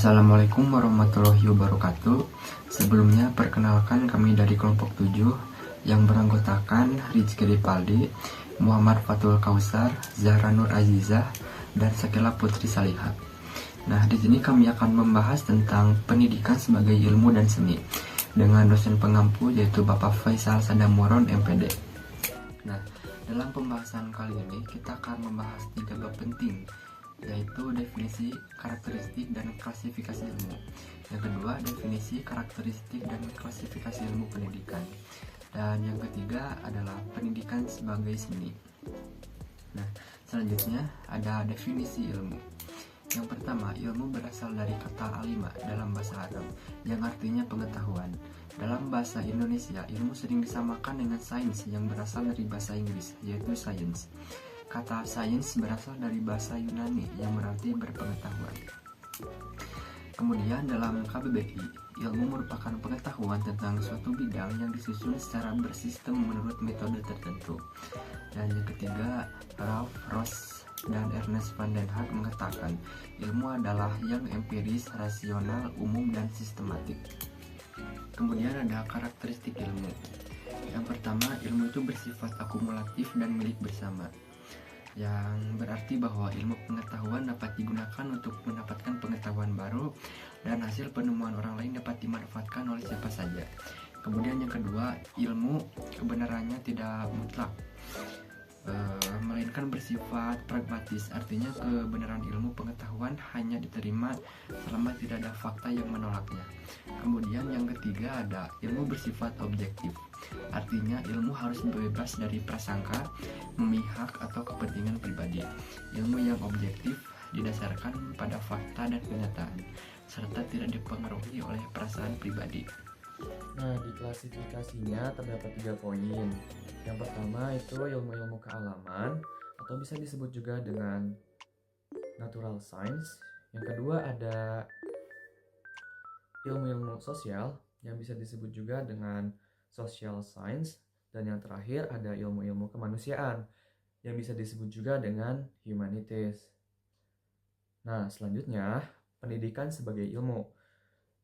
Assalamualaikum warahmatullahi wabarakatuh. Sebelumnya perkenalkan kami dari kelompok 7 yang beranggotakan Rizky Ripaldi, Muhammad Fatul Kausar, Zahra Nur Azizah, dan Sakila Putri Salihah. Nah, di sini kami akan membahas tentang pendidikan sebagai ilmu dan seni dengan dosen pengampu yaitu Bapak Faisal Sadamoron MPD. Nah, dalam pembahasan kali ini kita akan membahas 3 bab penting, yaitu definisi, karakteristik, dan klasifikasi ilmu. Yang kedua, definisi, karakteristik, dan klasifikasi ilmu pendidikan. Dan yang ketiga adalah pendidikan sebagai seni. Nah, selanjutnya ada definisi ilmu. Yang pertama, ilmu berasal dari kata alima dalam bahasa Arab, yang artinya pengetahuan. Dalam bahasa Indonesia, ilmu sering disamakan dengan sains yang berasal dari bahasa Inggris, yaitu science. Kata sains berasal dari bahasa Yunani yang berarti berpengetahuan. Kemudian dalam KBBI, ilmu merupakan pengetahuan tentang suatu bidang yang disusun secara bersistem menurut metode tertentu. Dan yang ketiga, Ralph Ross dan Ernest van den Haag mengatakan, ilmu adalah yang empiris, rasional, umum, dan sistematik. Kemudian ada karakteristik ilmu. Yang pertama, ilmu itu bersifat akumulatif dan milik bersama, yang berarti bahwa ilmu pengetahuan dapat digunakan untuk mendapatkan pengetahuan baru dan hasil penemuan orang lain dapat dimanfaatkan oleh siapa saja. Kemudian yang kedua, ilmu kebenarannya tidak mutlak, melainkan bersifat pragmatis, artinya kebenaran ilmu pengetahuan hanya diterima selama tidak ada fakta yang menolaknya. Kemudian yang ketiga ada ilmu bersifat objektif, artinya ilmu harus bebas dari prasangka, memihak, atau kepentingan pribadi. Ilmu yang objektif didasarkan pada fakta dan kenyataan, serta tidak dipengaruhi oleh perasaan pribadi. Nah, di klasifikasinya terdapat 3 poin. Yang pertama itu ilmu-ilmu kealaman atau bisa disebut juga dengan natural science. Yang kedua ada ilmu-ilmu sosial yang bisa disebut juga dengan social science. Dan yang terakhir ada ilmu-ilmu kemanusiaan yang bisa disebut juga dengan humanities. Nah, selanjutnya pendidikan sebagai ilmu.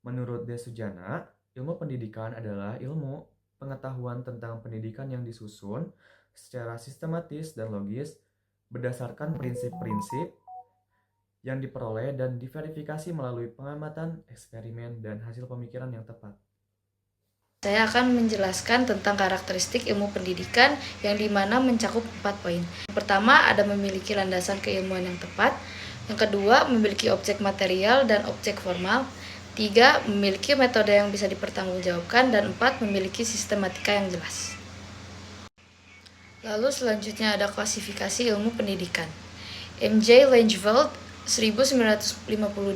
Menurut De Sujana, ilmu pendidikan adalah ilmu pengetahuan tentang pendidikan yang disusun secara sistematis dan logis berdasarkan prinsip-prinsip yang diperoleh dan diverifikasi melalui pengamatan, eksperimen, dan hasil pemikiran yang tepat. Saya akan menjelaskan tentang karakteristik ilmu pendidikan yang dimana mencakup 4 poin. Yang pertama, ada memiliki landasan keilmuan yang tepat. Yang kedua, memiliki objek material dan objek formal. 3. Memiliki metode yang bisa dipertanggungjawabkan. Dan 4. Memiliki sistematika yang jelas. Lalu selanjutnya ada klasifikasi ilmu pendidikan. M.J. Langeveld 1952,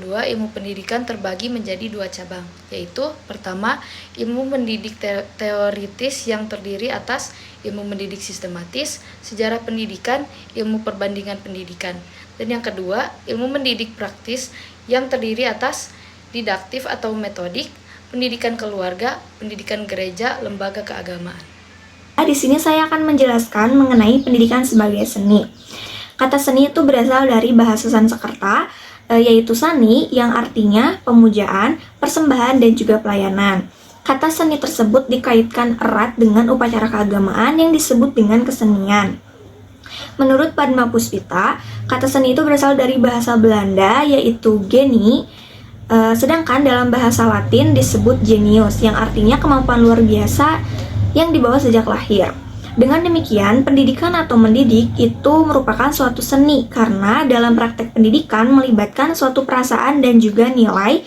ilmu pendidikan terbagi menjadi 2 cabang, yaitu pertama, ilmu mendidik teoritis yang terdiri atas ilmu mendidik sistematis, sejarah pendidikan, ilmu perbandingan pendidikan. Dan yang kedua, ilmu mendidik praktis yang terdiri atas didaktif atau metodik, pendidikan keluarga, pendidikan gereja, lembaga keagamaan. Di sini saya akan menjelaskan mengenai pendidikan sebagai seni. Kata seni itu berasal dari bahasa Sanskerta, yaitu sani yang artinya pemujaan, persembahan, dan juga pelayanan. Kata seni tersebut dikaitkan erat dengan upacara keagamaan yang disebut dengan kesenian. Menurut Padma Puspita, kata seni itu berasal dari bahasa Belanda yaitu geni, sedangkan dalam bahasa Latin disebut genius yang artinya kemampuan luar biasa yang dibawa sejak lahir. Dengan demikian, pendidikan atau mendidik itu merupakan suatu seni karena dalam praktek pendidikan melibatkan suatu perasaan dan juga nilai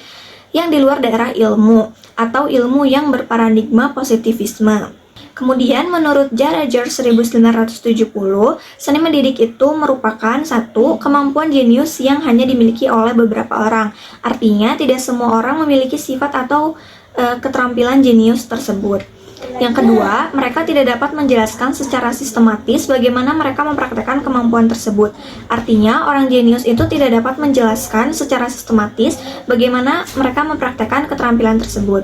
yang di luar daerah ilmu atau ilmu yang berparadigma positivisme. Kemudian menurut Jarager 1970, seni mendidik itu merupakan satu kemampuan jenius yang hanya dimiliki oleh beberapa orang. Artinya tidak semua orang memiliki sifat atau keterampilan jenius tersebut. Yang kedua, mereka tidak dapat menjelaskan secara sistematis bagaimana mereka mempraktekkan kemampuan tersebut. Artinya, orang jenius itu tidak dapat menjelaskan secara sistematis bagaimana mereka mempraktekkan keterampilan tersebut.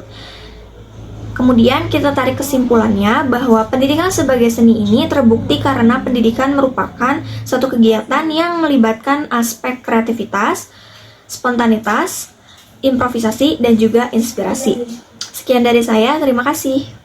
Kemudian kita tarik kesimpulannya bahwa pendidikan sebagai seni ini terbukti karena pendidikan merupakan suatu kegiatan yang melibatkan aspek kreativitas, spontanitas, improvisasi, dan juga inspirasi. Sekian dari saya, terima kasih.